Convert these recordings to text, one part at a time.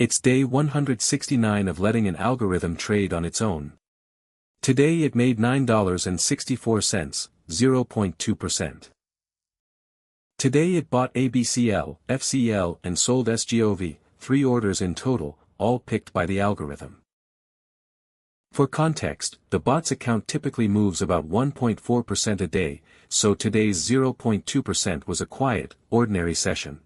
It's day 169 of letting an algorithm trade on its own. Today it made $9.64, 0.2%. Today it bought ABCL, FCL and sold SGOV, 3 orders in total, all picked by the algorithm. For context, the bot's account typically moves about 1.4% a day, so today's 0.2% was a quiet, ordinary session.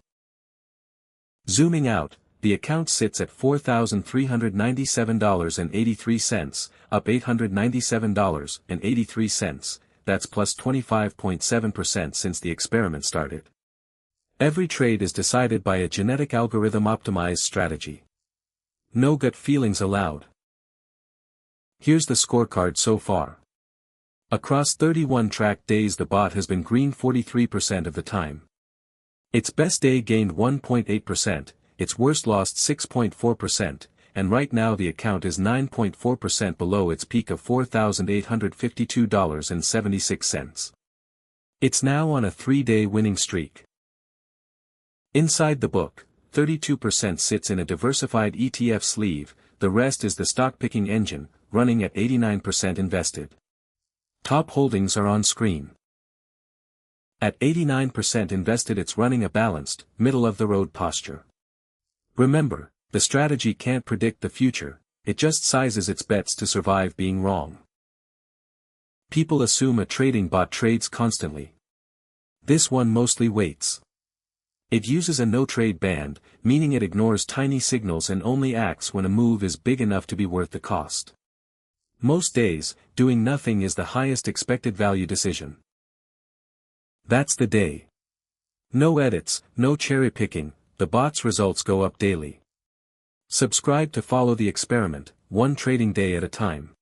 Zooming out, the account sits at $4,397.83, up $897.83, that's plus 25.7% since the experiment started. Every trade is decided by a genetic algorithm-optimized strategy. No gut feelings allowed. Here's the scorecard so far. Across 31 track days the bot has been green 43% of the time. Its best day gained 1.8%, its worst lost 6.4%, and right now the account is 9.4% below its peak of $4,852.76. It's now on a 3-day winning streak. Inside the book, 32% sits in a diversified ETF sleeve, the rest is the stock-picking engine, running at 89% invested. Top holdings are on screen. At 89% invested it's running a balanced, middle-of-the-road posture. Remember, the strategy can't predict the future, it just sizes its bets to survive being wrong. People assume a trading bot trades constantly. This one mostly waits. It uses a no-trade band, meaning it ignores tiny signals and only acts when a move is big enough to be worth the cost. Most days, doing nothing is the highest expected value decision. That's the day. No edits, no cherry-picking, the bot's results go up daily. Subscribe to follow the experiment, one trading day at a time.